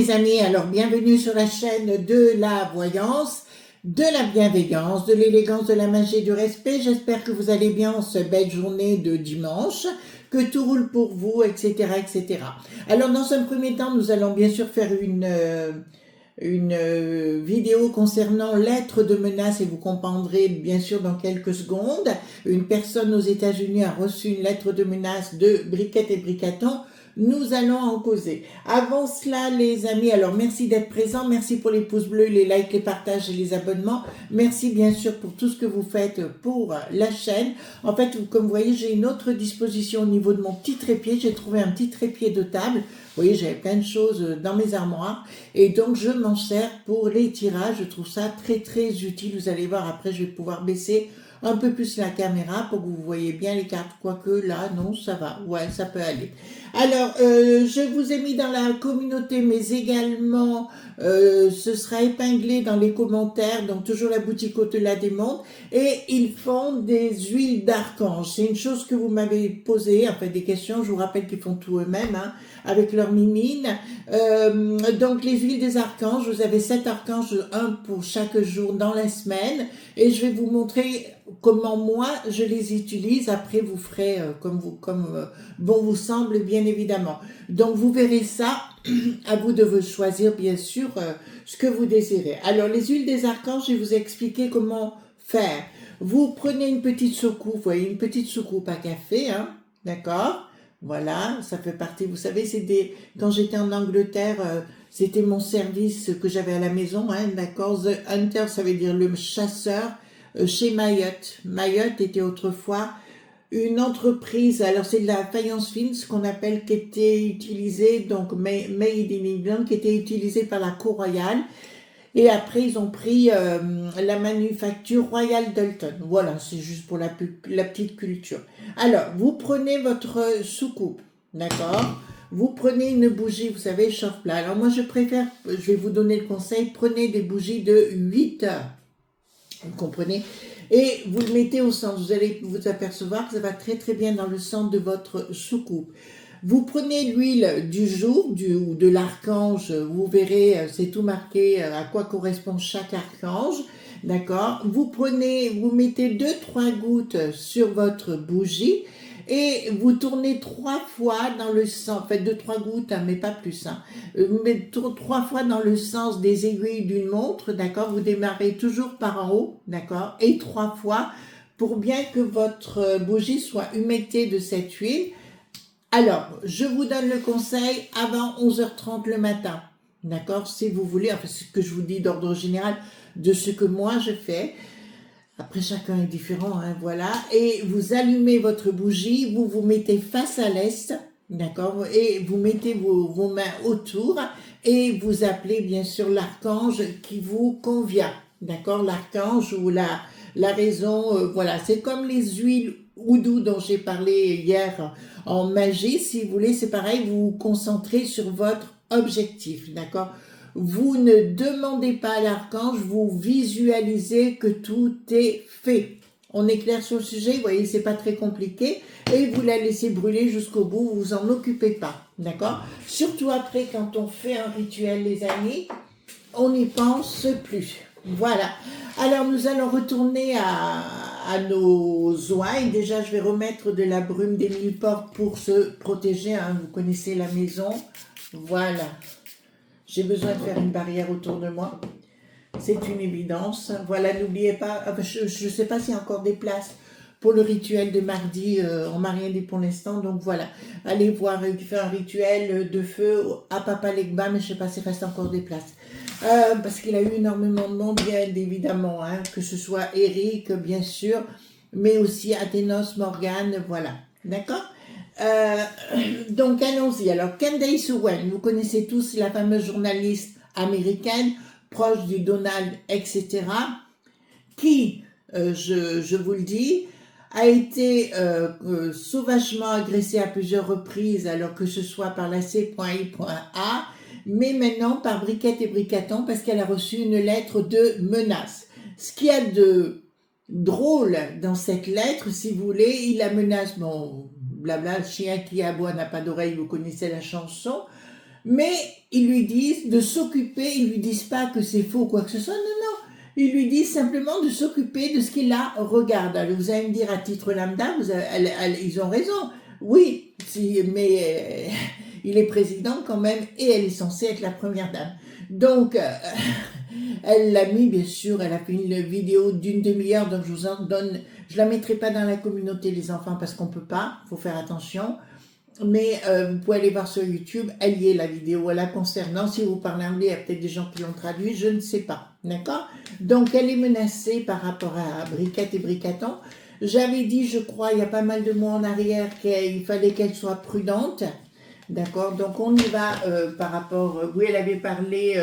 mes amis, alors bienvenue sur la chaîne de la voyance, de la bienveillance, de l'élégance, de la magie et du respect. J'espère que vous allez bien en cette belle journée de dimanche, que tout roule pour vous, etc., etc. Alors dans un premier temps, nous allons bien sûr faire une vidéo concernant lettres de menace et vous comprendrez bien sûr dans quelques secondes. Une personne aux États-Unis a reçu une lettre de menace de Briquette et Bricaton. Nous allons en causer. Avant cela, les amis, alors merci d'être présents, merci pour les pouces bleus, les likes, les partages et les abonnements. Merci bien sûr pour tout ce que vous faites pour la chaîne. En fait, comme vous voyez, j'ai une autre disposition au niveau de mon petit trépied. J'ai trouvé un petit trépied de table. Vous voyez, j'avais plein de choses dans mes armoires et donc je m'en sers pour les tirages. Je trouve ça très très utile. Vous allez voir, après je vais pouvoir baisser un peu plus la caméra pour que vous voyez bien les cartes, quoique là, non, ça va, ouais, ça peut aller. Alors, je vous ai mis dans la communauté, mais également, ce sera épinglé dans les commentaires, donc toujours la boutique au-delà des mondes, et ils font des huiles d'archange. C'est une chose que vous m'avez posée, en fait, des questions, je vous rappelle qu'ils font tout eux-mêmes, hein, avec leur mimine. Donc, les huiles des archanges, vous avez 7 archanges, un pour chaque jour dans la semaine, et je vais vous montrer comment moi je les utilise. Après vous ferez comme bon vous semble, bien évidemment. Donc vous verrez ça, à vous de choisir bien sûr ce que vous désirez. Alors les huiles des archanges, je vais vous expliquer comment faire. Vous prenez une petite soucoupe, vous voyez, une petite soucoupe à café, hein, d'accord, voilà, ça fait partie, vous savez, quand j'étais en Angleterre, c'était mon service que j'avais à la maison, hein, d'accord. The Hunter, ça veut dire le chasseur, chez Mayotte. Mayotte était autrefois une entreprise, alors c'est de la faïence fine, ce qu'on appelle, qui était utilisée, donc made in England, qui était utilisée par la cour royale. Et après, ils ont pris la manufacture Royal Doulton. Voilà, c'est juste pour la petite culture. Alors, vous prenez votre soucoupe, d'accord? Vous prenez une bougie, vous savez, chauffe-plat. Alors moi, je vais vous donner le conseil, prenez des bougies de 8 heures. Vous comprenez? Et vous le mettez au centre. Vous allez vous apercevoir que ça va très très bien dans le centre de votre soucoupe. Vous prenez l'huile du jour ou de l'archange. Vous verrez, c'est tout marqué à quoi correspond chaque archange. D'accord? Vous mettez 2-3 gouttes sur votre bougie. Et vous tournez 3 fois dans le sens, en fait 2-3 gouttes, hein, mais pas plus, hein. Mais 3 fois dans le sens des aiguilles d'une montre, d'accord. Vous démarrez toujours par en haut, d'accord, et 3 fois pour bien que votre bougie soit humectée de cette huile. Alors, je vous donne le conseil avant 11h30 le matin, d'accord, si vous voulez, enfin c'est ce que je vous dis d'ordre général de ce que moi je fais. Après, chacun est différent, hein, voilà. Et vous allumez votre bougie, vous vous mettez face à l'est, d'accord, et vous mettez vos mains autour et vous appelez bien sûr l'archange qui vous convient, d'accord, l'archange ou la raison, voilà. C'est comme les huiles oudou dont j'ai parlé hier en magie, si vous voulez, c'est pareil, vous vous concentrez sur votre objectif, d'accord. Vous ne demandez pas à l'archange, vous visualisez que tout est fait. On est clair sur le sujet, vous voyez, c'est pas très compliqué. Et vous la laissez brûler jusqu'au bout, vous vous en occupez pas, d'accord? Surtout après, quand on fait un rituel, les amis, on n'y pense plus. Voilà. Alors, nous allons retourner à nos ouailles. Déjà, je vais remettre de la brume des 1000 portes pour se protéger, hein. Vous connaissez la maison. Voilà. J'ai besoin de faire une barrière autour de moi. C'est une évidence. Voilà, n'oubliez pas, je ne sais pas s'il y a encore des places pour le rituel de mardi. On m'a rien dit pour l'instant, donc voilà. Allez voir, il fait un rituel de feu à Papa Legba, mais je ne sais pas s'il reste encore des places. Parce qu'il a eu énormément de monde, bien évidemment, hein, que ce soit Eric, bien sûr, mais aussi Athénos, Morgane, voilà. D'accord? Donc allons-y. Alors Candace Owens, vous connaissez tous la fameuse journaliste américaine proche du Donald, etc., qui, je vous le dis, a été sauvagement agressée à plusieurs reprises, alors que ce soit par la C.I.A, mais maintenant par Briquette et Bricaton, parce qu'elle a reçu une lettre de menace. Ce qu'il y a de drôle dans cette lettre, si vous voulez, il la menace, bon, blabla, chien qui aboie n'a pas d'oreille, vous connaissez la chanson, Mais ils lui disent de s'occuper, ils lui disent pas que c'est faux ou quoi que ce soit, non, non. Ils lui disent simplement de s'occuper de ce qui la regarde. Alors vous allez me dire à titre lambda, ils ont raison. Oui, si, mais il est président quand même et elle est censée être la première dame. Donc, elle l'a mis, bien sûr, elle a fait une vidéo d'une demi-heure, donc je vous en donne, je la mettrai pas dans la communauté les enfants parce qu'on peut pas, faut faire attention. Mais vous pouvez aller voir sur YouTube, elle y est la vidéo, elle la concernant. Si vous parlez anglais, il y a peut-être des gens qui l'ont traduit, je ne sais pas, d'accord? Donc elle est menacée par rapport à Briquette et Bricaton. J'avais dit, je crois, il y a pas mal de mois en arrière, qu'il fallait qu'elle soit prudente, d'accord? Donc on y va par rapport, oui, elle avait parlé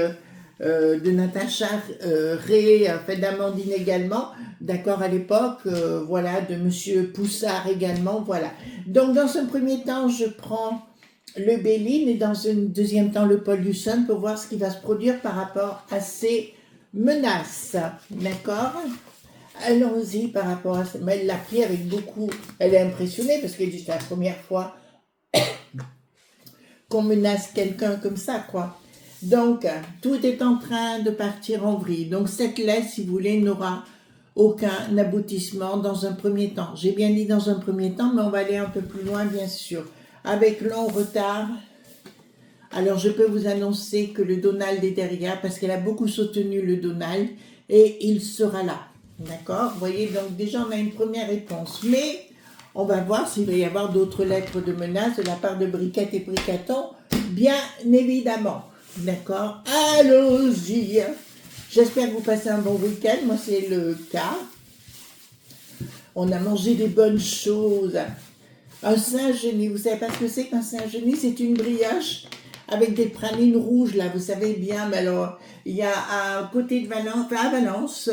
de Natacha Ray, fait d'Amandine également, d'accord, à l'époque, voilà, de Monsieur Poussard également, voilà. Donc, dans un premier temps, je prends le Béline et dans un deuxième temps, le Paul Husson pour voir ce qui va se produire par rapport à ces menaces, d'accord? Allons-y par rapport à ça. Mais elle l'a pris avec beaucoup, elle est impressionnée parce qu'elle dit c'est la première fois qu'on menace quelqu'un comme ça, quoi. Donc, tout est en train de partir en vrille. Donc, cette lettre, si vous voulez, n'aura aucun aboutissement dans un premier temps. J'ai bien dit dans un premier temps, mais on va aller un peu plus loin, bien sûr. Avec long retard, alors je peux vous annoncer que le Donald est derrière, parce qu'elle a beaucoup soutenu le Donald, et il sera là. D'accord? Vous voyez, donc déjà, on a une première réponse. Mais on va voir s'il va y avoir d'autres lettres de menace de la part de Briquette et Bricaton, bien évidemment. D'accord? Allons-y. J'espère que vous passez un bon week-end. Moi, c'est le cas. On a mangé des bonnes choses. Un Saint-Genis. Vous savez pas ce que c'est qu'un Saint-Genis? C'est une brioche avec des pralines rouges, là. Vous savez bien. Mais alors, il y a à côté de Valence, enfin à Valence,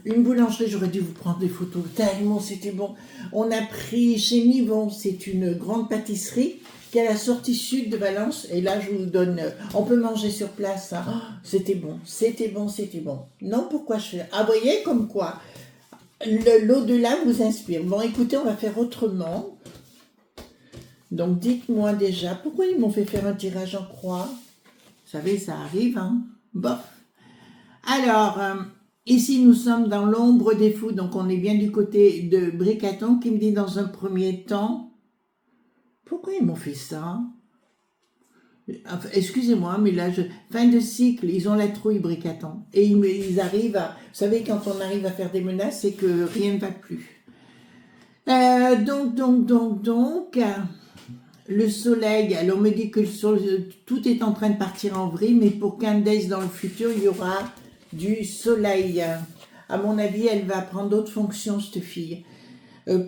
une boulangerie. J'aurais dû vous prendre des photos. Tellement c'était bon. On a pris chez Nivon. C'est une grande pâtisserie qui est à la sortie sud de Valence, et là je vous donne, on peut manger sur place, hein. Oh, c'était bon, c'était bon, c'était bon. Non, pourquoi je fais, ah, vous voyez, comme quoi, l'au-delà vous inspire. Bon, écoutez, on va faire autrement. Donc, dites-moi déjà, pourquoi ils m'ont fait faire un tirage en croix? Vous savez, ça arrive, hein. Bof. Alors, ici, nous sommes dans l'ombre des fous, donc on est bien du côté de Bricaton, qui me dit dans un premier temps, pourquoi ils m'ont fait ça? Enfin, excusez-moi, mais là, fin de cycle, ils ont la trouille, Bricaton. Et ils arrivent à... Vous savez, quand on arrive à faire des menaces, c'est que rien ne va plus. Le soleil, alors on me dit que tout est en train de partir en vrille, mais pour 15 days dans le futur, il y aura du soleil. À mon avis, elle va prendre d'autres fonctions, cette fille.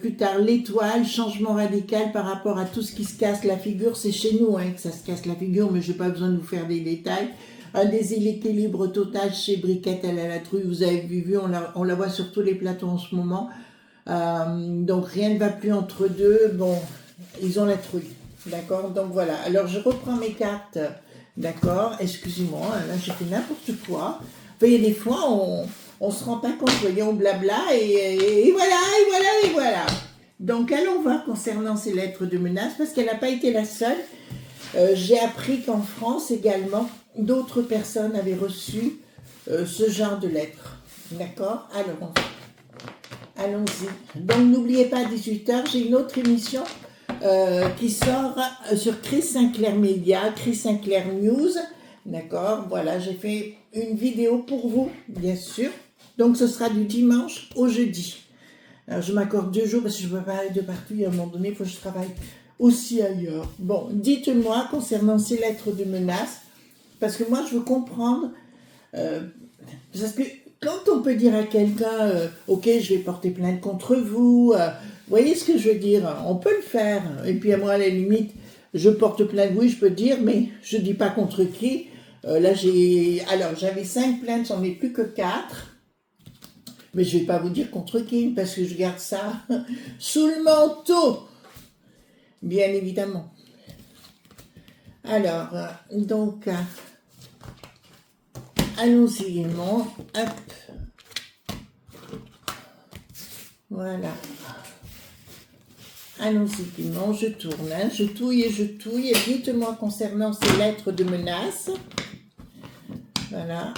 Plus tard, l'étoile, changement radical par rapport à tout ce qui se casse la figure. C'est chez nous hein, que ça se casse la figure, mais je n'ai pas besoin de vous faire des détails. Un déséquilibre total chez Briquette, elle a la trouille. Vous avez vu, on la voit sur tous les plateaux en ce moment. Donc rien ne va plus entre deux. Bon, ils ont la trouille. D'accord? Donc voilà. Alors je reprends mes cartes. D'accord? Excusez-moi, là j'ai fait n'importe quoi. Enfin, il y a des fois, on se rend pas compte, vous voyez, on blabla et voilà. Donc, allons voir concernant ces lettres de menace, parce qu'elle n'a pas été la seule. J'ai appris qu'en France également, d'autres personnes avaient reçu ce genre de lettres. D'accord? Alors, allons-y. Donc, n'oubliez pas, à 18h, j'ai une autre émission qui sort sur Chris Sinclair Media, Chris Sinclair News. D'accord? Voilà, j'ai fait une vidéo pour vous, bien sûr. Donc, ce sera du dimanche au jeudi. Alors, je m'accorde 2 jours parce que je ne peux pas aller de partout. Et à un moment donné, il faut que je travaille aussi ailleurs. Bon, dites-moi concernant ces lettres de menace, parce que moi, je veux comprendre. Parce que quand on peut dire à quelqu'un, ok, je vais porter plainte contre vous, vous voyez ce que je veux dire? On peut le faire. Et puis, à moi, à la limite, je porte plainte, oui, je peux dire, mais je ne dis pas contre qui. Là, j'avais 5 plaintes, j'en ai plus que 4. Mais je ne vais pas vous dire contre qui, parce que je garde ça sous le manteau, bien évidemment. Alors, donc, allons-y, mon, hop. Voilà. Allons-y, Clément, je tourne, hein, je touille et je touille. Dites-moi concernant ces lettres de menace. Voilà.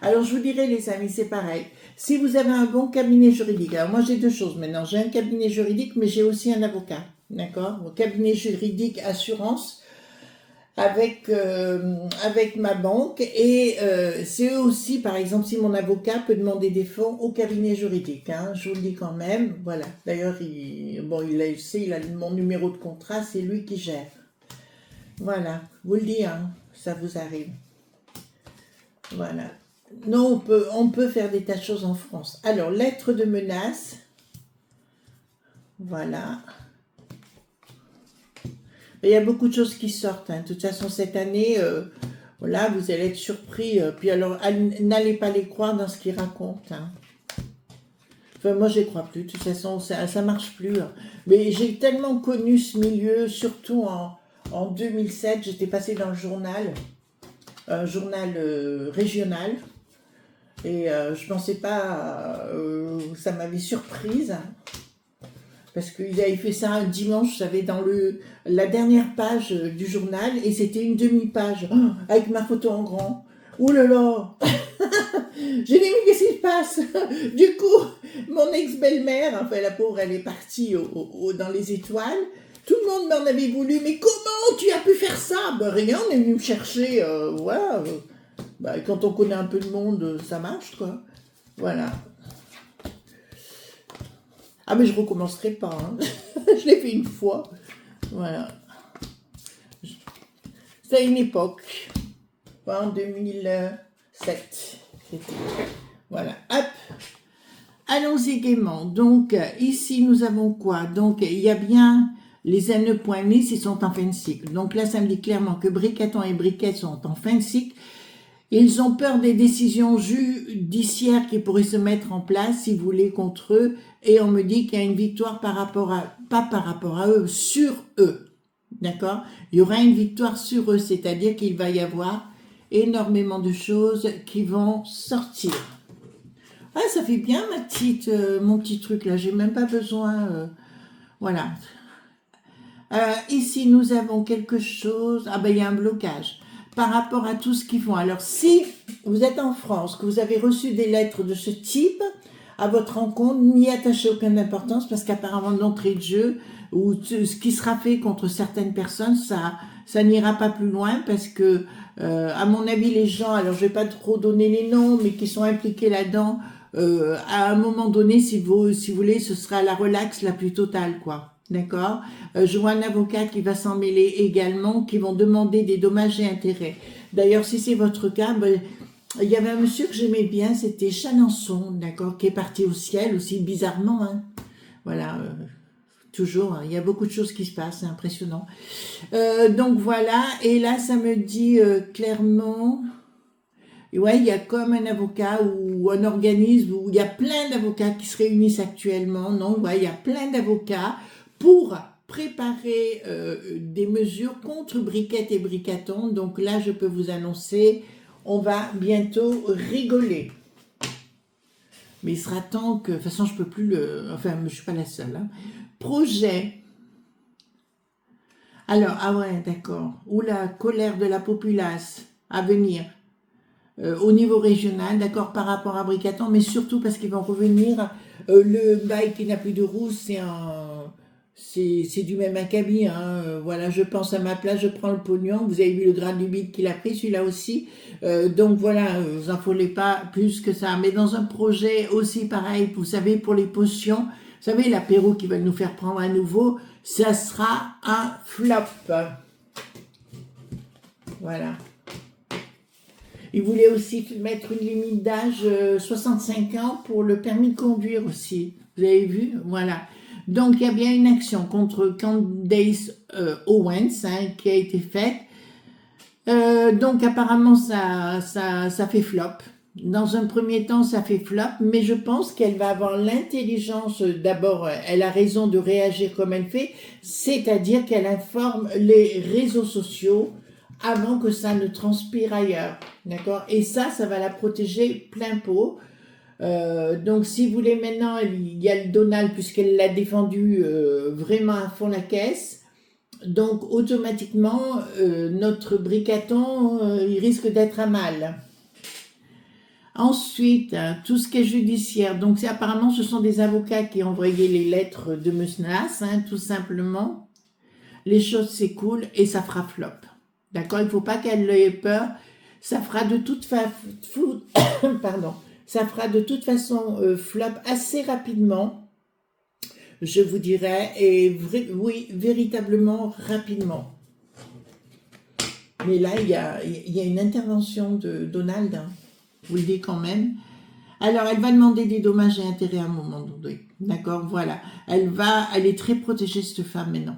Alors, je vous dirais, les amis, c'est pareil. Si vous avez un bon cabinet juridique, alors moi j'ai deux choses maintenant. J'ai un cabinet juridique, mais j'ai aussi un avocat. D'accord? Mon cabinet juridique, assurance, avec ma banque. Et c'est eux aussi, par exemple, si mon avocat peut demander des fonds au cabinet juridique. Hein, je vous le dis quand même. Voilà. D'ailleurs, il a mon numéro de contrat, c'est lui qui gère. Voilà. Vous le dis, hein, ça vous arrive. Voilà. Non, on peut faire des tas de choses en France. Alors, lettre de menace. Voilà. Il y a beaucoup de choses qui sortent. Hein. De toute façon, cette année, voilà, vous allez être surpris. Puis alors, n'allez pas les croire dans ce qu'ils racontent. Hein. Enfin, moi, je ne crois plus. De toute façon, ça ne marche plus. Hein. Mais j'ai tellement connu ce milieu, surtout en 2007. J'étais passée dans le journal, un journal régional. Et je ne pensais pas, ça m'avait surprise, parce qu'ils avaient fait ça un dimanche, vous savez, dans la dernière page du journal, et c'était une demi-page, avec ma photo en grand. Ouh là là. J'ai dit, mais qu'est-ce qui se passe? Du coup, mon ex-belle-mère, enfin la pauvre, elle est partie dans les étoiles, tout le monde m'en avait voulu, mais comment tu as pu faire ça? Ben rien, on est venu me chercher, voilà. Bah, quand on connaît un peu de monde, ça marche, quoi. Voilà. Ah, mais je recommencerai pas. Hein. Je l'ai fait une fois. Voilà. C'était à une époque. En 2007. Voilà. Hop. Allons-y gaiement. Donc, ici, nous avons quoi? Donc, il y a bien les N.Nice, ils sont en fin de cycle. Donc là, ça me dit clairement que Bricaton et Briquet sont en fin de cycle. Ils ont peur des décisions judiciaires qui pourraient se mettre en place, si vous voulez, contre eux. Et on me dit qu'il y a une victoire pas par rapport à eux, sur eux. D'accord? Il y aura une victoire sur eux, c'est-à-dire qu'il va y avoir énormément de choses qui vont sortir. Ah, ça fait bien mon petit truc là, j'ai même pas besoin. Voilà. Ici, nous avons quelque chose. Ah ben, il y a un blocage par rapport à tout ce qu'ils font. Alors, si vous êtes en France, que vous avez reçu des lettres de ce type à votre rencontre, n'y attachez aucune importance parce qu'apparemment, d'entrée de jeu, ou ce qui sera fait contre certaines personnes, ça n'ira pas plus loin parce que, à mon avis, les gens, alors je vais pas trop donner les noms, mais qui sont impliqués là-dedans, à un moment donné, si vous voulez, ce sera la relaxe la plus totale, quoi. D'accord. Je vois un avocat qui va s'en mêler également, qui vont demander des dommages et intérêts. D'ailleurs, si c'est votre cas, ben, il y avait un monsieur que j'aimais bien, c'était Chalençon, d'accord, qui est parti au ciel aussi, bizarrement. Hein. Voilà, toujours, hein, il y a beaucoup de choses qui se passent, c'est impressionnant. Donc voilà, et là, ça me dit clairement... Ouais, il y a comme un avocat ou un organisme où il y a plein d'avocats qui se réunissent actuellement. Non, ouais, il y a plein d'avocats pour préparer des mesures contre Briquet et Bricaton. Donc là, je peux vous annoncer, on va bientôt rigoler. Mais il sera temps que... De toute façon, je peux plus le... Enfin, je suis pas la seule. Hein. Projet. Alors, ah ouais, d'accord. Ou la colère de la populace à venir. Au niveau régional, d'accord, par rapport à Bricaton, mais surtout parce qu'ils vont revenir. Le bail qui n'a plus de roues, c'est du même acabit. Hein. Voilà, je pense à ma place, je prends le pognon. Vous avez vu le grade du bide qu'il a pris, celui-là aussi. Donc voilà, vous en folez pas plus que ça. Mais dans un projet aussi pareil, vous savez, pour les potions, vous savez, l'apéro qu'ils veulent nous faire prendre à nouveau, ça sera un flop. Voilà. Il voulait aussi mettre une limite d'âge 65 ans pour le permis de conduire aussi. Vous avez vu? Voilà. Donc, il y a bien une action contre Candace Owens hein, qui a été faite. Donc, apparemment, ça fait flop. Dans un premier temps, ça fait flop, mais je pense qu'elle va avoir l'intelligence. D'abord, elle a raison de réagir comme elle fait, c'est-à-dire qu'elle informe les réseaux sociaux avant que ça ne transpire ailleurs, d'accord? Et ça va la protéger plein pot. Donc si vous voulez maintenant, il y a le Donald puisqu'elle l'a défendu vraiment à fond la caisse. Donc automatiquement, notre bricaton, il risque d'être à mal. Ensuite, tout ce qui est judiciaire. Donc apparemment, ce sont des avocats qui ont envoyé les lettres de menaces, tout simplement. Les choses s'écoulent et ça fera flop. D'accord? Il ne faut pas qu'elle ait peur. Ça fera de toute pardon. Ça fera de toute façon flop assez rapidement, je vous dirais, et oui, véritablement rapidement. Mais là, il y a une intervention de Donald, je vous le dis quand même. Alors, elle va demander des dommages et intérêts à un moment donné. D'accord? Voilà. Elle est très protégée, cette femme, maintenant.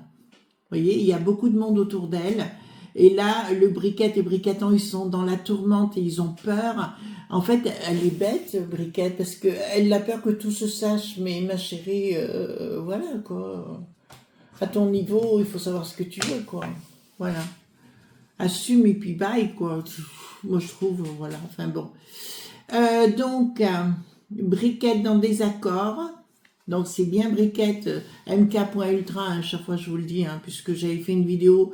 Vous voyez, il y a beaucoup de monde autour d'elle. Et là, le Briquette et Bricaton, ils sont dans la tourmente et ils ont peur. En fait, elle est bête, Briquette, parce qu'elle a peur que tout se sache. Mais ma chérie, voilà, quoi. À ton niveau, il faut savoir ce que tu veux, quoi. Voilà. Assume et puis bye, quoi. Moi, je trouve, voilà. Enfin, bon. Donc, Briquette dans des accords. Donc, c'est bien Briquette, mk.ultra, à chaque fois je vous le dis, puisque j'avais fait une vidéo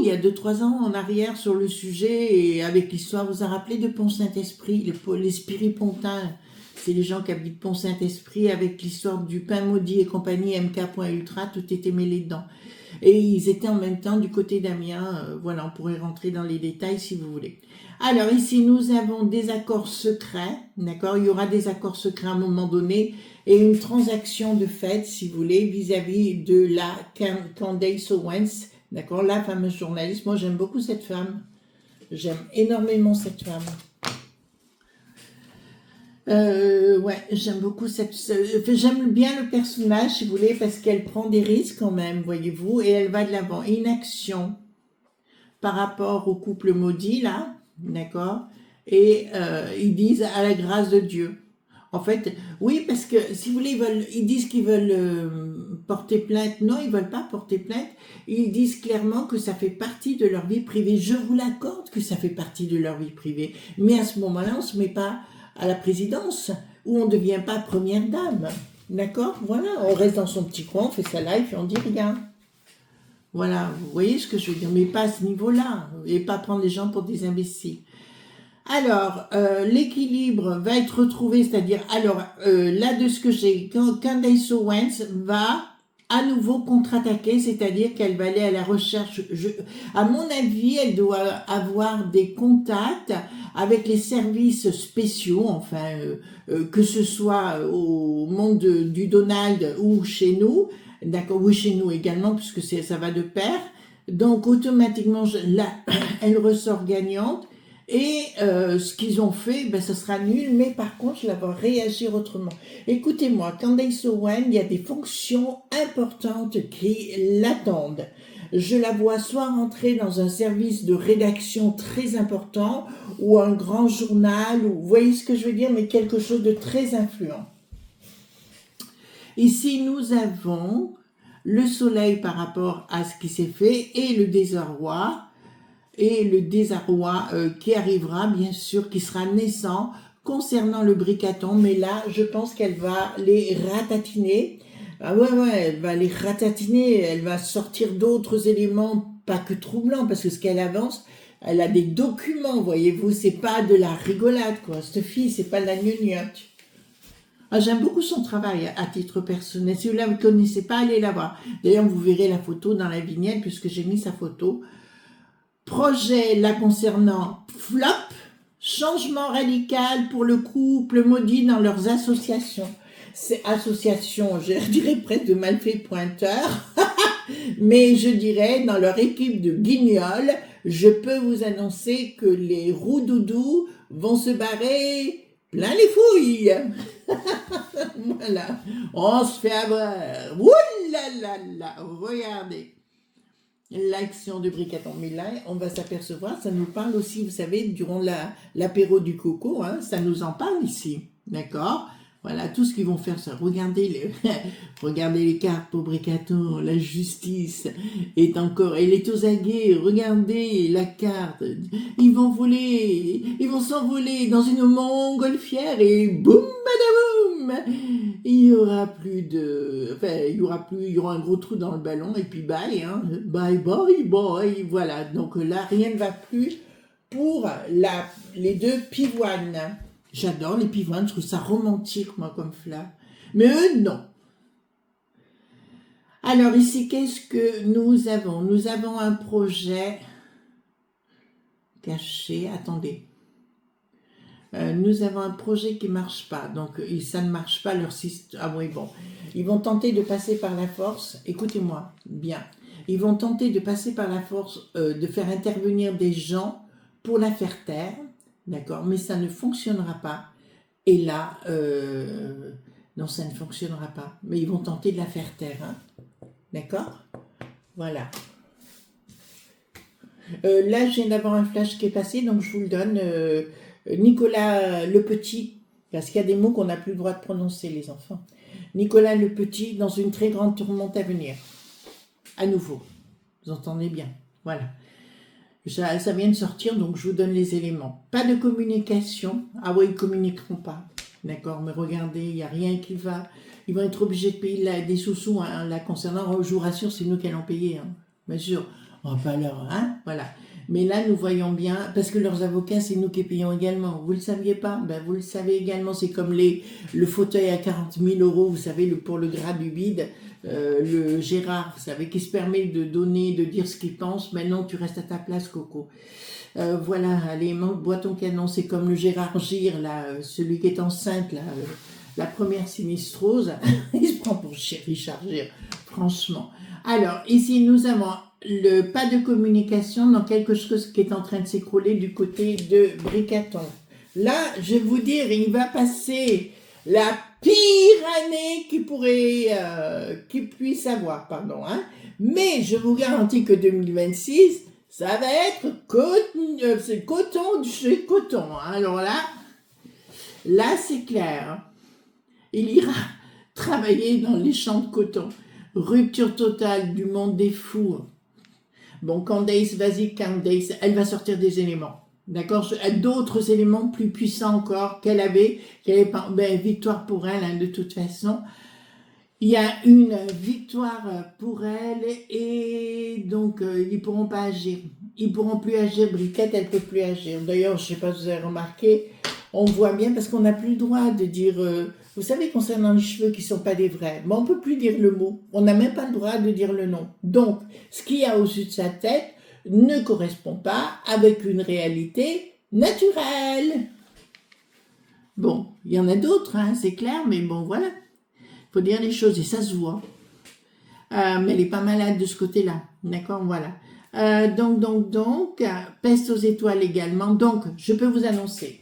il y a 2-3 ans en arrière sur le sujet, et avec l'histoire, vous a rappelé de Pont-Saint-Esprit, les spiripontins, c'est les gens qui habitent Pont-Saint-Esprit, avec l'histoire du pain maudit et compagnie, mk.ultra, tout était mêlé dedans. Et ils étaient en même temps du côté d'Amiens, voilà, on pourrait rentrer dans les détails si vous voulez. Alors ici, nous avons des accords secrets, d'accord? Il y aura des accords secrets à un moment donné, et une transaction de fait, si vous voulez, vis-à-vis de la Candace Owens, d'accord? La fameuse journaliste. Moi, j'aime beaucoup cette femme. J'aime énormément cette femme. Ouais, j'aime beaucoup j'aime bien le personnage, si vous voulez, parce qu'elle prend des risques quand même, voyez-vous, et elle va de l'avant. Inaction par rapport au couple maudit, là, d'accord? Et ils disent à la grâce de Dieu. En fait, oui, parce que, si vous voulez, ils disent qu'ils veulent porter plainte. Non, ils veulent pas porter plainte. Ils disent clairement que ça fait partie de leur vie privée. Je vous l'accorde que ça fait partie de leur vie privée. Mais à ce moment-là, on se met pas à la présidence, où on ne devient pas première dame. D'accord? Voilà, on reste dans son petit coin, on fait sa live et on dit rien. Voilà, vous voyez ce que je veux dire, mais pas à ce niveau-là, et pas prendre les gens pour des imbéciles. Alors, l'équilibre va être retrouvé, c'est-à-dire, là de ce que j'ai, Candace Owens va à nouveau contre-attaquer, c'est-à-dire qu'elle va aller à la recherche. À mon avis, elle doit avoir des contacts avec les services spéciaux, enfin, que ce soit au monde du Donald ou chez nous, d'accord, ou chez nous également, puisque ça va de pair. Donc, automatiquement, là, elle ressort gagnante. Et ce qu'ils ont fait, ça sera nul, mais par contre, je la vois réagir autrement. Écoutez-moi, Candace Owens, il y a des fonctions importantes qui l'attendent. Je la vois soit rentrer dans un service de rédaction très important, ou un grand journal, ou vous voyez ce que je veux dire, mais quelque chose de très influent. Ici, nous avons le soleil par rapport à ce qui s'est fait, et le désarroi, qui arrivera, bien sûr, qui sera naissant concernant le bricaton, mais là, je pense qu'elle va les ratatiner. Ah ouais, elle va les ratatiner, elle va sortir d'autres éléments, pas que troublants, parce que ce qu'elle avance, elle a des documents, voyez-vous, c'est pas de la rigolade, quoi. Cette fille, c'est pas de la gnognotte. Ah, j'aime beaucoup son travail à titre personnel. Si vous ne la connaissez pas, allez la voir. D'ailleurs, vous verrez la photo dans la vignette, puisque j'ai mis sa photo. Projet la concernant flop, changement radical pour le couple maudit dans leurs associations. C'est association, je dirais presque de malfaits pointeurs, mais je dirais dans leur équipe de guignols, je peux vous annoncer que les roues-doudous vont se barrer plein les fouilles. Voilà, on se fait avoir. Ouh là là là, regardez. L'action du bricaton. Mais là, on va s'apercevoir, ça nous parle aussi, vous savez, durant l'apéro du coco, ça nous en parle ici, d'accord? Voilà, tout ce qu'ils vont faire, ça. Regardez les cartes pour Bricaton, la justice est encore, elle est aux aguets, regardez la carte, ils vont voler, ils vont s'envoler dans une montgolfière et boum, badaboum, il y aura plus de, enfin, il y aura un gros trou dans le ballon et puis bye, hein, bye, bye, bye, voilà, donc là, rien ne va plus pour les deux pivoines. J'adore les pivoines, je trouve ça romantique, moi, comme flamme. Mais eux, non. Alors ici, qu'est-ce que nous avons? Nous avons un projet caché. Attendez. Nous avons un projet qui ne marche pas. Donc, ça ne marche pas, leur système. Ah oui, bon. Ils vont tenter de passer par la force. Écoutez-moi, bien. Ils vont tenter de passer par la force, de faire intervenir des gens pour la faire taire. D'accord, mais ça ne fonctionnera pas. Et là, non, ça ne fonctionnera pas. Mais ils vont tenter de la faire taire. Hein. D'accord? Voilà. Là, je viens d'avoir un flash qui est passé, donc je vous le donne. Nicolas le Petit, parce qu'il y a des mots qu'on n'a plus le droit de prononcer, les enfants. Nicolas le Petit, dans une très grande tourmente à venir. À nouveau. Vous entendez bien. Voilà. Ça vient de sortir, donc je vous donne les éléments. Pas de communication. Ah oui, ils ne communiqueront pas. D'accord, mais regardez, il n'y a rien qui va. Ils vont être obligés de payer des sous-sous. Hein, là, concernant, je vous rassure, c'est nous qui allons payer. Hein. Bien sûr. On va pas leur... Hein, voilà. Mais là, nous voyons bien, parce que leurs avocats, c'est nous qui payons également. Vous ne le saviez pas? Ben, vous le savez également. C'est comme le fauteuil à 40 000 €, vous savez, pour le gras du bide. Le Gérard, vous savez, qui se permet de donner, de dire ce qu'il pense. Maintenant, tu restes à ta place, Coco. Voilà, allez, bois ton canon. C'est comme le Gérard Gir, là, celui qui est enceinte, là, la première sinistrose. Il se prend pour Richard Gir, franchement. Alors, ici, nous avons le pas de communication dans quelque chose qui est en train de s'écrouler du côté de Bricaton. Là, je vais vous dire, il va passer la pire année qui puisse avoir, pardon, hein. Mais je vous garantis que 2026, ça va être coton de chez coton. Hein. Alors là c'est clair. Il ira travailler dans les champs de coton. Rupture totale du monde des fous. Bon, Candace, vas-y, Candace, elle va sortir des éléments. D'accord? D'autres éléments plus puissants encore qu'elle avait ben, victoire pour elle, hein, de toute façon. Il y a une victoire pour elle et donc ils pourront pas agir. Ils pourront plus agir. Briquette, elle peut plus agir. D'ailleurs, je sais pas si vous avez remarqué, on voit bien parce qu'on n'a plus le droit de dire... vous savez, concernant les cheveux qui sont pas des vrais, mais on peut plus dire le mot. On n'a même pas le droit de dire le nom. Donc, ce qu'il y a au-dessus de sa tête ne correspond pas avec une réalité naturelle. Bon, il y en a d'autres, hein, c'est clair, mais bon, voilà. Il faut dire les choses et ça se voit. Mais elle n'est pas malade de ce côté-là. D'accord, voilà. Donc, peste aux étoiles également. Donc, je peux vous annoncer.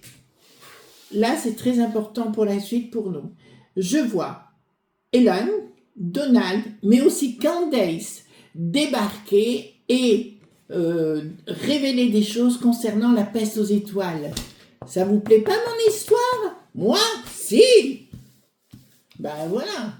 Là, c'est très important pour la suite pour nous. Je vois Elon, Donald, mais aussi Candace débarquer et révéler des choses concernant la peste aux étoiles. Ça vous plaît pas mon histoire? Moi, si. Ben voilà.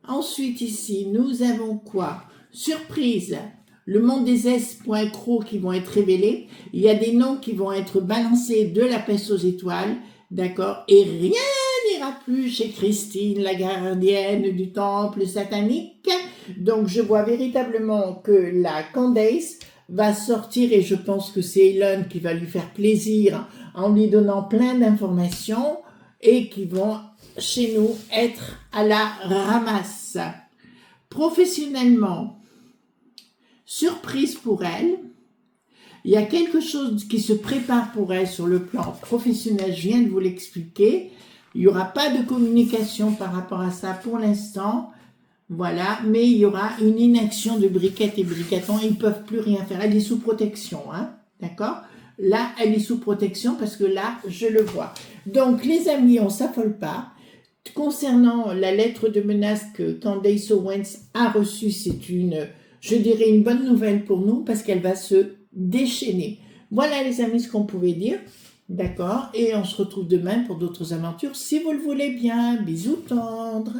Ensuite ici, nous avons quoi? Surprise. Le monde des S.cro qui vont être révélés. Il y a des noms qui vont être balancés de la peste aux étoiles. D'accord? Et rien n'ira plus chez Christine, la gardienne du temple satanique. Donc, je vois véritablement que la Candace va sortir et je pense que c'est Elon qui va lui faire plaisir en lui donnant plein d'informations et qui vont, chez nous, être à la ramasse. Professionnellement, surprise pour elle. Il y a quelque chose qui se prépare pour elle sur le plan professionnel, je viens de vous l'expliquer. Il n'y aura pas de communication par rapport à ça pour l'instant. Voilà, mais il y aura une inaction de Briquette et Bricaton. Ils ne peuvent plus rien faire. Elle est sous protection, hein, d'accord? Là, elle est sous protection parce que là, je le vois. Donc, les amis, on ne s'affole pas. Concernant la lettre de menace que Candace Owens a reçue, c'est une, je dirais, une bonne nouvelle pour nous parce qu'elle va se déchaîner. Voilà, les amis, ce qu'on pouvait dire. D'accord? Et on se retrouve demain pour d'autres aventures, si vous le voulez bien. Bisous tendres.